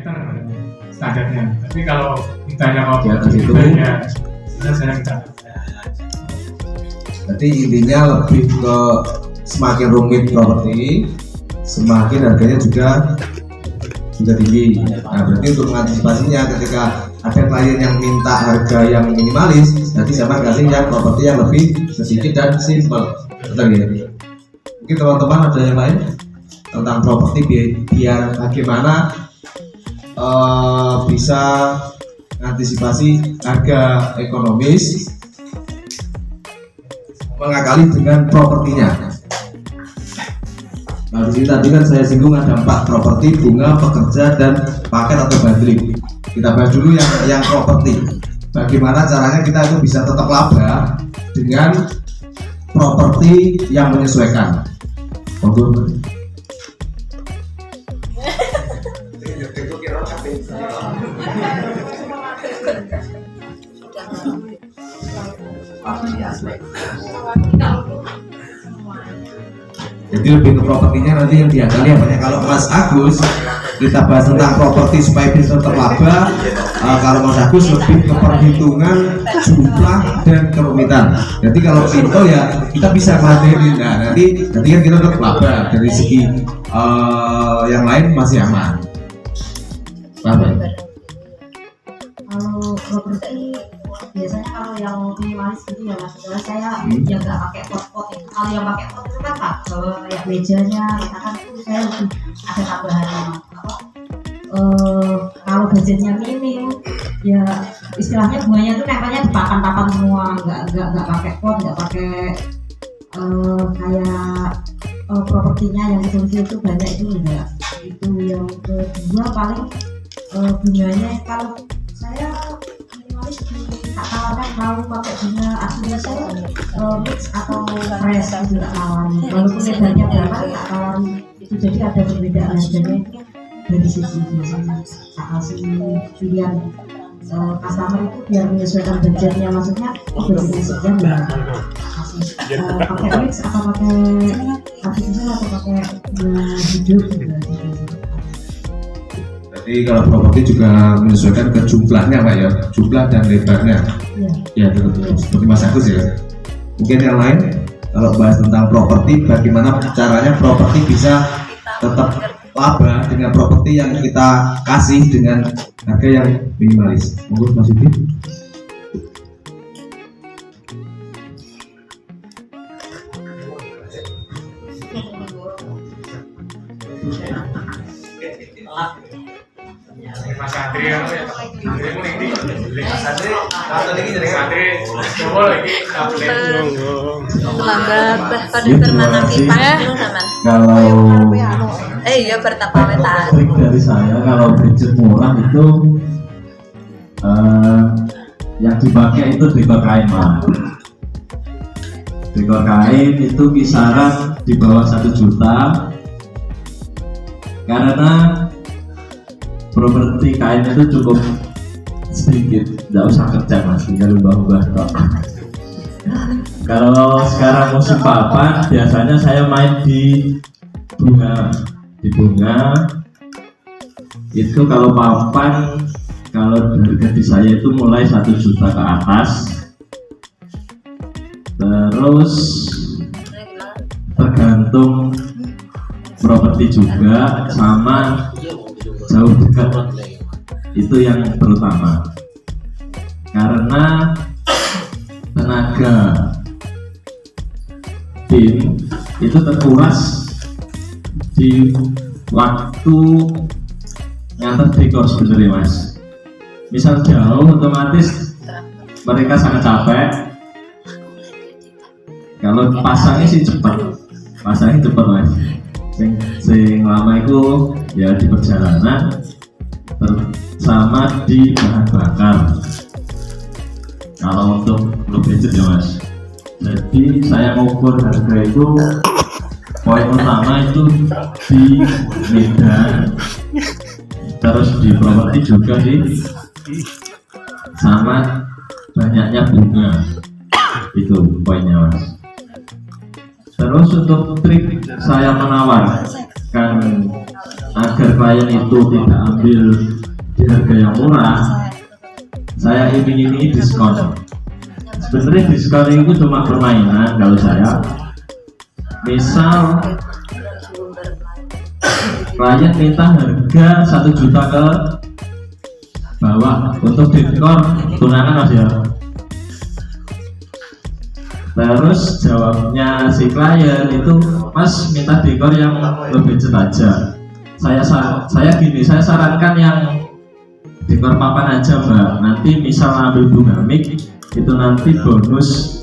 meter standarnya. Tapi kalau ditanya mau di atas itu ya sebenarnya saya minta. Jadi intinya lebih ke semakin rumit properti, semakin harganya juga tinggi. Nah, berarti untuk mengantisipasinya ketika ada klien yang minta harga yang minimalis, jadi sama kasih yang properti yang lebih sedikit dan simple. Betul ya? Mungkin teman-teman ada yang lain tentang properti biar bagaimana bisa mengantisipasi harga ekonomis mengakali dengan propertinya. Nah, di sini tadi kan saya singgung ada 4 properti, bunga, pekerja, dan paket atau bundling. Kita bahas dulu yang properti. Bagaimana caranya kita itu bisa tetap laba dengan properti yang menyesuaikan. Monggo. Jadi lebih ke propertinya nanti yang diakali apa ya? Kalau Mas Agus kita bahas tentang properti supaya bisa terlaba. Kalau Mas Agus lebih ke perhitungan jumlah dan kerumitan. Jadi kalau Pinto ya kita bisa materi. Nah nanti kan kita tetap laba dari segi yang lain masih aman. Paham ya? Kalau properti biasanya kalau yang minimalis gitu ya mas, saya ya nggak pakai pot-pot itu. Kalau yang pakai pot itu kan pak, kayak mejanya, misalkan itu saya lebih ada tambahannya apa? Kalau budgetnya minim, ya istilahnya bunganya itu nempelnya di papan-papan semua, nggak pakai pot, nggak pakai kayak propertinya yang kecil-kecil itu banyak itu enggak. Itu yang kedua paling bunganya kalau saya minimalis tak tawarkan mau pakai bunga aslinya saya mix atau fresh itu tak tawarin, walaupun lebarnya berapa tak tawarin itu, jadi ada perbedaan harganya dari sisi biasanya tak kasih pilihan customer itu biar menyesuaikan budgetnya, maksudnya budgetnya sekian ya kasih pakai mix atau pakai artificial atau pakai hidup gitu. Jadi kalau properti juga menyesuaikan ke jumlahnya Pak ya, jumlah dan lebarnya. Ya seperti Mas Agus ya. Mungkin yang lain kalau bahas tentang properti, bagaimana caranya properti bisa tetap laba dengan properti yang kita kasih dengan harga yang minimalis. Monggo Mas Yudi. Mas Andri ya, Mas Andri, coba lagi Lambat pada termanang kipas dulu zaman. Kalau Iya bertapa wetan. trik dari saya kalau budget murah itu yang dipakai itu dekor kain Pak. Dekor kain itu kisaran di bawah 1 juta karena properti kain itu cukup sedikit, tidak usah kerja mas, tinggal ubah-ubah tok. Kalau sekarang musim papan biasanya saya main di bunga. Di bunga itu kalau papan, kalau harga di saya itu mulai 1 juta ke atas. Terus tergantung properti juga sama jauh dekat, itu yang terutama karena tenaga tim itu terkuras di waktu ngantar dekor sebenarnya mas. Misal jauh otomatis mereka sangat capek. Kalau pasangnya sih cepat mas, sing lama itu ya di perjalanan sama di bahan bakar. Kalau untuk low budget ya mas, jadi saya mengukur harga itu poin utama itu di medan, terus di properti juga sih, sama banyaknya bunga, itu poinnya mas. Terus untuk trik saya menawarkan agar klien itu tidak ambil di harga yang murah, saya iming-imingi diskon. Sebenarnya diskon itu cuma permainan kalau saya. Misal klien minta harga 1 juta ke bawah untuk dekor tunangan Mas ya. Terus jawabnya si klien itu, Mas minta dekor yang lebih budget aja. Saya gini, saya sarankan yang dekor papan aja Mbak. Nanti misal ambil bunga mik itu nanti bonus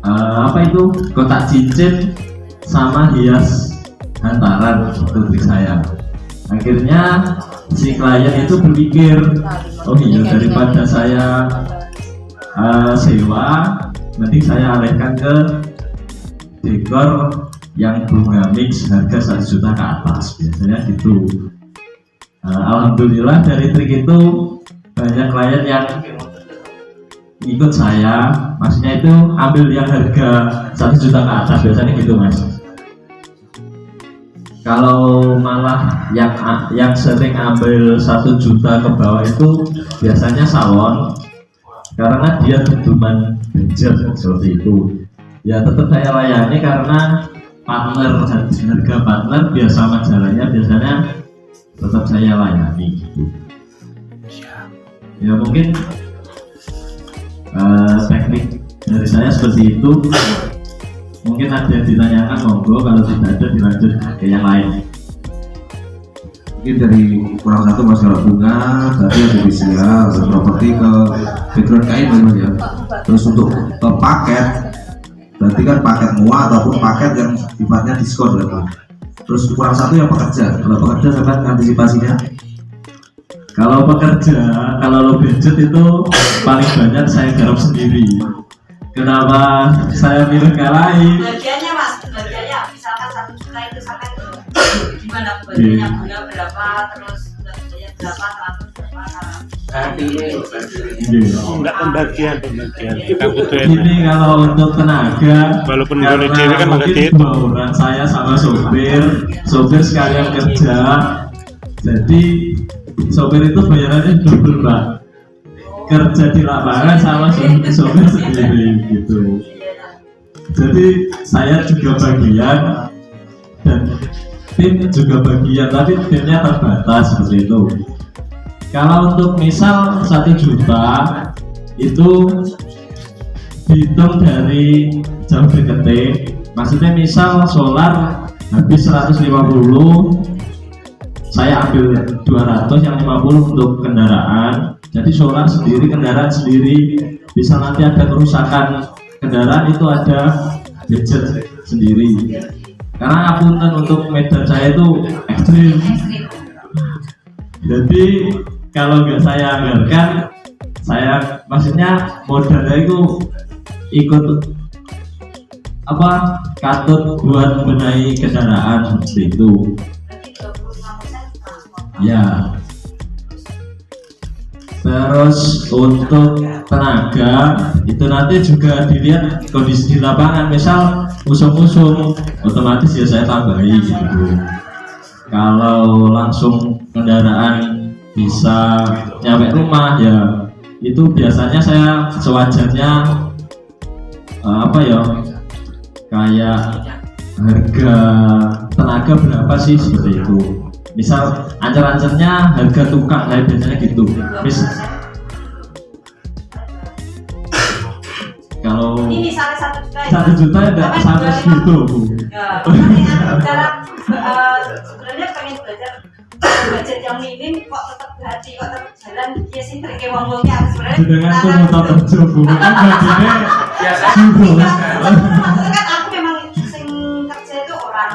apa itu kotak cincin sama hias hantaran itu trik saya. Akhirnya si klien itu berpikir, oh iya daripada saya sewa, nanti saya alihkan ke dekor yang bunga mix harga 1 juta ke atas, biasanya gitu. Alhamdulillah dari trik itu banyak klien yang ikut saya, maksudnya itu ambil yang harga 1 juta ke atas, biasanya gitu Mas. Kalau malah yang sering ambil 1 juta ke bawah itu biasanya salon, karena dia dentuman budget seperti itu. Ya tetap saya layani karena harga partner biasa majalahnya biasanya tetap saya layani gitu. Ya mungkin teknik dari saya seperti itu. Mungkin ada yang ditanyakan, monggo, kalau tidak ada dilanjut ke yang lain. Mungkin dari kurang satu masalah bunga, tadi ada visual, properti ke background kain memang ya. Terus untuk ke paket, berarti kan paket muat ataupun paket yang sifatnya diskon berarti. Terus kurang satu yang pekerja, kalau pekerja sampai antisipasinya. Kalau pekerja, kalau low budget itu paling banyak saya garap sendiri. Kenapa saya milih lain? Bagiannya Mas, bagiannya misalkan 1 juta itu sampai gimana bagiannya, bunga berapa, terus bagiannya berapa, Enggak pembagian kita butuh ini kalau untuk tenaga, walaupun boleh dewe kan mungkin nggak 2 orang saya sama sopir sekalian kerja, jadi sopir itu bayarannya double Mbak, kerja di lapangan sama sopir sendiri gitu. Jadi saya juga bagian dan tim juga bagian, tapi timnya terbatas seperti itu. Kalau untuk misal 1 juta itu dihitung dari jam berketik, maksudnya misal solar habis 150, saya ambil 200, yang 50 untuk kendaraan. Jadi solar sendiri, kendaraan sendiri, bisa nanti ada kerusakan kendaraan itu ada budget sendiri. Karena akuntan untuk medan saya itu ekstrim. Jadi kalau nggak saya anggarkan, saya maksudnya modalnya itu ikut apa katut buat membenahi kendaraan seperti itu. Ya. Terus untuk tenaga itu nanti juga dilihat kondisi di lapangan. Misal usung-usung, otomatis ya saya tambahi gitu. Kalau langsung kendaraan bisa nyampe rumah ya itu biasanya saya sewajarnya apa ya, kayak harga tenaga berapa sih seperti itu. Misal ancer-ancernya harga tukang, kayak biasanya gitu. Kalau ini misalnya 1 juta ya? 1 juta ya nggak sampai segitu Bu. Ya, sebenarnya pengen belajar budget yang minim kok tetap berhati, kok tetap jalan. Dia sih triknya wong-wongnya sebenarnya. Dengan itu motor kerja Bu, kan bagiannya maksudnya kan aku memang sing kerja itu orang,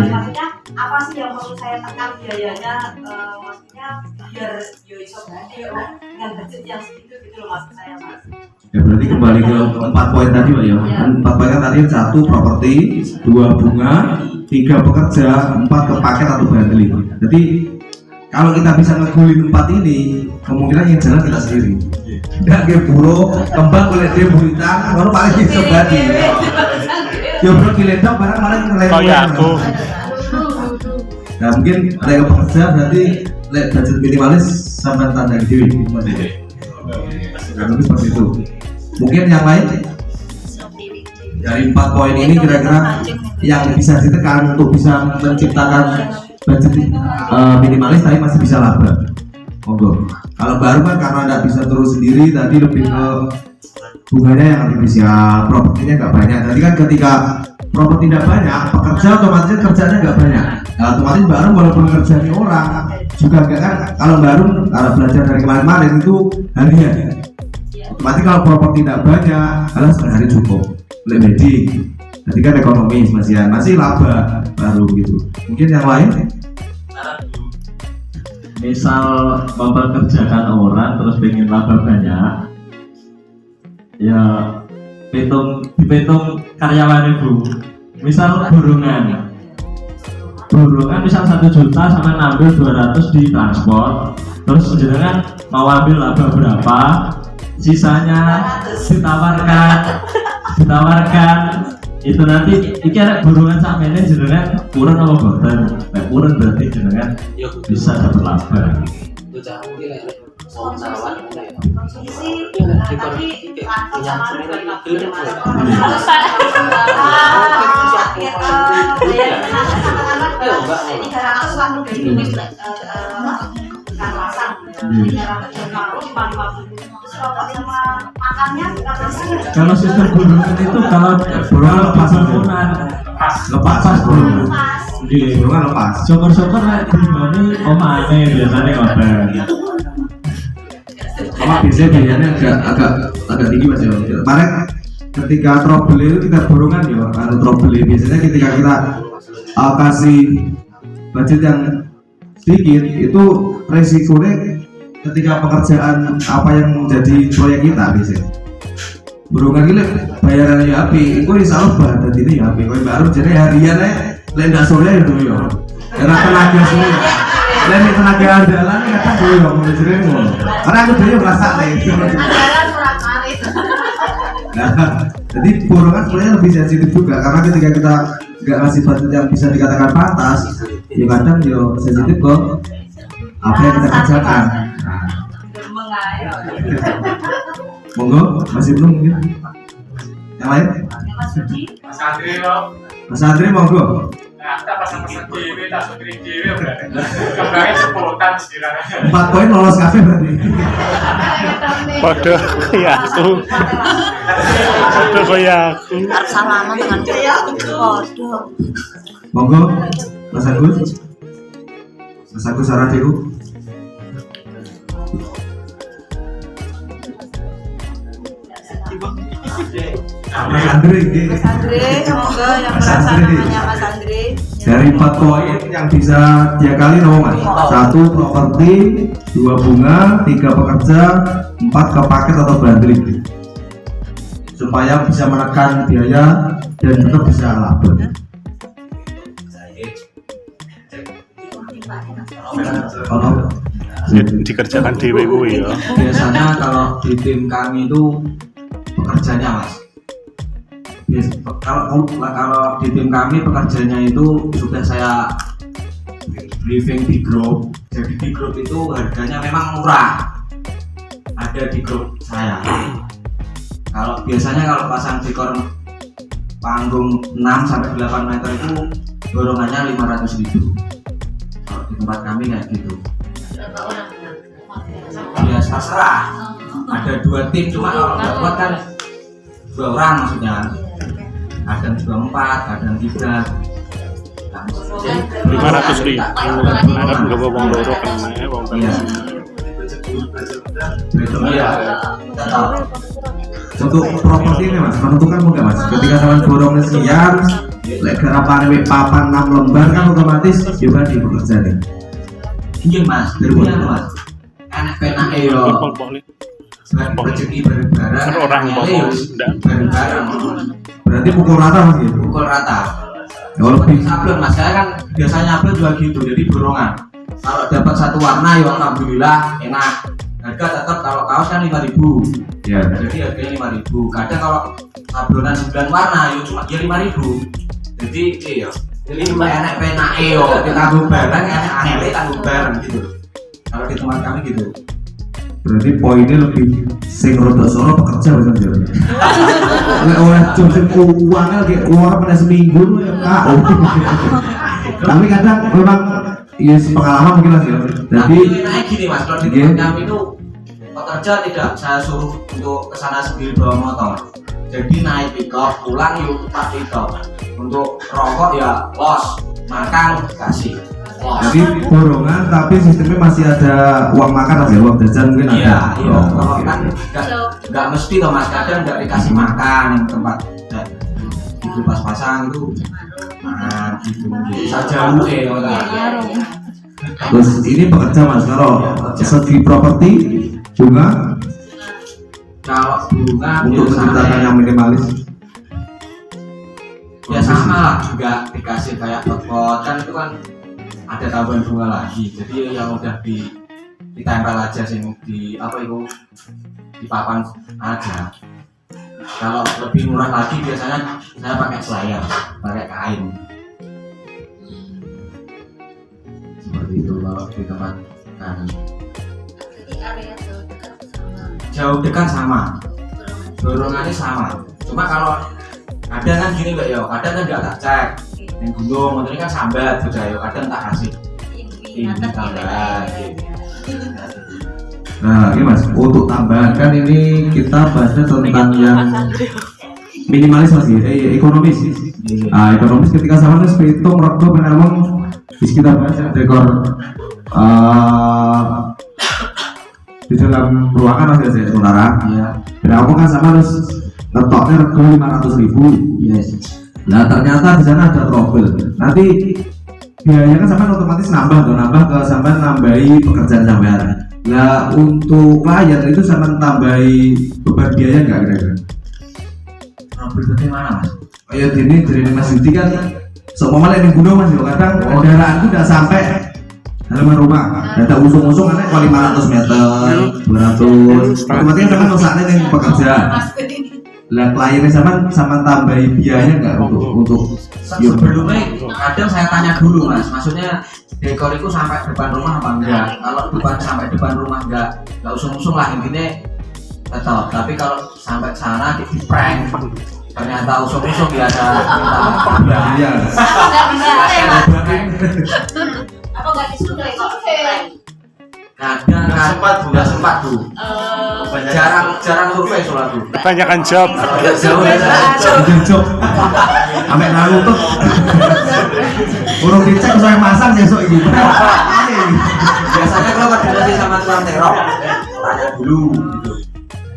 maksudnya apa sih yang perlu saya tekan biayanya, maksudnya biar yo iso ganti dengan budget yang segitu gitu loh maksud saya Mas. Ya berarti kembali ke 4 poin tadi Pak ya. 4 poin tadi 1 properti, 2 bunga, 3 pekerja, 4 ke paket atau bundling. Jadi kalau kita bisa ngegulin 4 ini, kemungkinan yang jalan kita sendiri. Enggak ke buro, kembang kulit dia buritan, baru paling bisa badi. Ya bro kiledok barang-barang kayak aku. Nah mungkin mereka pekerja berarti budget minimalis sampai tanda dewi Mas Dede. Nah lebih seperti itu. Mungkin yang lain dari 4 poin ini kira-kira yang bisa ditekan untuk bisa menciptakan budget minimalis tapi masih bisa laba. Monggo. Kalau baru kan karena tidak bisa terus sendiri tadi lebih ke bunganya yang artifisial, propertinya nggak banyak. Tadi kan ketika properti tidak banyak, pekerja otomatis kerjanya nggak banyak. Nah, otomatis baru walaupun kerjanya orang juga nggak kan. Kalau baru belajar dari kemarin itu harian. Otomatis kalau properti tidak banyak, kalau sehari cukup. Lebih jadi kan ekonomis masih laba baru gitu. Mungkin yang lain? Misal mempekerjakan orang terus pengen laba banyak, ya dihitung karyawan ibu. Misal burungan misal 1 juta sama ngambil 200 di transport, terus jenengan mau ambil laba berapa, sisanya ditawarkan itu nanti iki ada burungan sak mene jenengan kurang apa boten. Nek kurang berarti jenengan bisa dapat laba. Kalau sistem burungan itu kalau lepas burungan. Di burungan lepas. Syukur-syukur nek dimoni omane biasanya ngoten. Biasanya agak tinggi Mas ya. Kemarin ketika trouble itu kita burungan ya, kalau trouble biasanya ketika kita kasih budget yang sedikit itu resikonya ketika pekerjaan apa yang menjadi proyek kita biasanya burungan gila bayarannya ya api, itu insya Allah bahan ini ya api, baru jadi hariannya lenda sore itu ya karena tenaga sore lain tenaga andalan kadang dulu ya mulai jadi karena aku dulu merasa nih jadi burungan sebenarnya lebih sensitif juga karena ketika kita nggak ngasih budget yang bisa dikatakan pantas ya kadang ya sensitif kok apa yang kita kerjakan. Monggo, masih belum mungkin yang lain? Mas Andri monggo. Nah, kita pasang-pasang dewe, tak syukurin dewe berarti. Kembangnya sepotan sekiranya. 4 poin lolos kafe berarti. Padha kaya aku. Harus salaman dengan podo. Monggo, Mas Agus. Mas Agus Saradiku. Mas Andri, Mas Andre, semoga yang merasa namanya Mas Andre. dari 4 poin yang bisa dia kali nomor Mas. 1 properti, 2 bunga, 3 pekerja, 4 ke paket atau bundling supaya bisa menekan biaya dan tetap bisa laba. Kalau dikerjakan dewe kuwi ya. biasanya kalau di tim kami itu pekerjanya Mas. Kalau di tim kami pekerjanya itu sudah saya briefing di grup. Jadi di grup itu harganya memang murah. Ada di grup saya. Kalau biasanya kalau pasang dekor panggung 6 sampai 8 meter itu dorongannya 500.000. Kalau di tempat kami kayak gitu. Ya terserah. Ada 2 tim cuma kalau nggak kuat kan 2 orang maksudnya. Kadang juga 4, kadang 3. 500.000. Arep nggawa wong loro kene wong telu. Iya. Untuk properti ini Mas, menentukan mudah Mas. Ketika kalian borong sekian, lek garapan papan 6 lembar kan otomatis juga di pekerjaan. Iya Mas, berbeda Mas. Enak penake yo. Rezeki bareng-bareng. Orang bareng-bareng. Berarti pukul rata Mas gitu. Pukul rata. Kalau lebih sablon Mas, saya kan biasanya sablon juga gitu, jadi borongan. Kalau dapat 1 warna ya alhamdulillah enak. Harga tetap kalau kaos kan 5.000. Ya. Jadi harganya 5.000. Kadang kalau sablonan 9 warna ya cuma ya 5.000. Jadi iya. Jadi enak penake yo, kita bareng, enak angele tanggung bareng gitu. Kalau di tempat kami gitu. Berarti poinnya lebih sing rodok soro pekerja bener ya. Nek ora jam sing uangnya lagi uang pada seminggu ya Kak. Tapi kadang memang ya pengalaman mungkin Mas ya. Tapi Jadi naik gini Mas, kalau di tempat kami itu pekerja tidak saya suruh untuk kesana sendiri bawa motor. Jadi naik pickup, pulang yuk tak pickup. Untuk rokok ya los, makan kasih. jadi borongan tapi sistemnya masih ada uang makan Mas ya, uang jajan mungkin Iya, ada. iya. Kalau kan nggak mesti loh Mas, kadang nggak dikasih makan yang tempat itu pas-pasan itu. Nah, gitu. Bisa jauh Terus ini pekerja Mas, kalau segi properti bunga kalau bunga untuk menciptakan yang minimalis. ya sama lah, juga dikasih kayak pot-pot kan itu kan ada tambahan bunga lagi. Jadi yang udah ditempel aja sih di apa itu di papan aja. Kalau lebih murah lagi biasanya saya pakai selayar, pakai kain. Seperti itu kalau di tempat kami. Jauh dekat sama, dorongannya sama. Cuma kalau ada kan gini mbak ya, kadang kan nggak tak cek. Yang gunung, ini kan sambat sudah ya, kadang tak kasih tinggi tambahan. Nah ini Mas, untuk tambahan kan ini kita bahasnya tentang yang minimalis Mas ya, ekonomis. Nah ekonomis ketika sama seperti itu mereka memang bisa kita bahas yang dekor di dalam ruangan Mas ya sementara. Iya. Dan aku kan sama harus ngetoknya rego 500.000. Yes. Nah ternyata di sana ada trouble. Nanti biayanya kan sampai otomatis nambah ke sampai nambahi pekerjaan sampean. Nah untuk klien itu sampai tambahi beban biaya nggak kira-kira? Trouble bagaimana Mas? Kayak gini dari Mas Yudi kan seumpama yang gunung Mas ya kadang kendaraan itu udah sampai halaman rumah. Ada usung-usung kan kalau 500 meter, 200. Otomatis kan usahanya yang bekerja. Lah kliennya sama tambahi biayanya nggak untuk Sebelumnya kadang saya tanya dulu Mas, maksudnya dekor itu sampai depan rumah apa enggak? Kalau sampai depan rumah enggak usung-usung lah intinya tetap. Tapi kalau sampai sana di prank ternyata usung-usung biasa minta Iya. Apa nggak disurvei kok? kadang nggak sempat bu. Jarang survei soal bu. Kebanyakan job. Jujur sampai lalu tuh urung dicek saya masang besok ini Biasanya kalau koordinasi sama tukang teror tanya dulu gitu.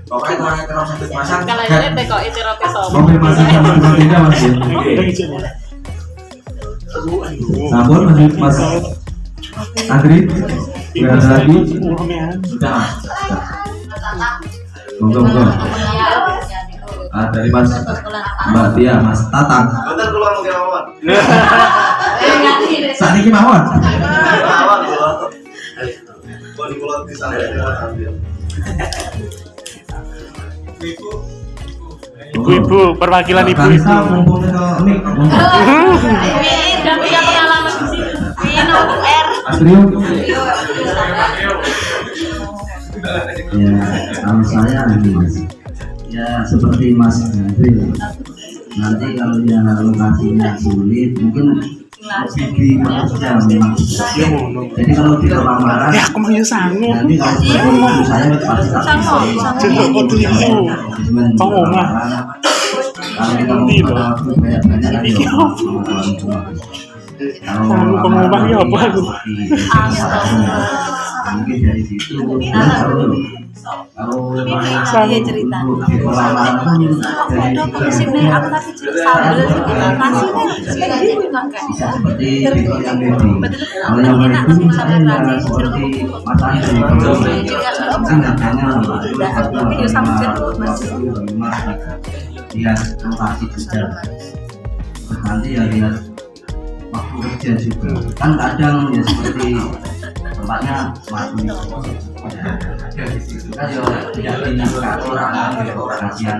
Pokoknya tukang teror sampai masang Kalau ini kok itu roti sobo. konfirmasi sama tukang tidak Mas ya. Sampun Mas Andri nggak ada lagi. sudah Mas. Monggo. Dari Mas Mbak Tia, Mas Tatang. Bener keluar mungkin awan. Saat ini mawon. Awan gua. Gua di pulau di sana ambil. Ibu-ibu, perwakilan ibu-ibu. Kita mumpung ke mic. Dan punya pengalaman di sini. Vino R. Astrio. Ya, kalau saya ini Mas, ya seperti Mas Andri, nanti kalau yang lokasinya sulit mungkin lebih dipermudah memang. Jadi kalau di lamaran, Ya, aku mau sangu. nanti kalau seperti itu saya pasti Jangan kau tuh ibu. Kau ngomong. kalau kita mau banyak-banyak kan ya, Kamu pengubah ya apa? mungkin dari situ kalau Saya cerita. di lamaran pun dari Sini aku tadi sambel kasih bisa seperti dekor yang beda. Kalau yang beda saya ya seperti Mas Andri kan harganya lihat lokasi juga, terus nanti ya lihat waktu kerja juga. Kan kadang ya seperti tempatnya mati kan ya tidak diingat orang kasihan.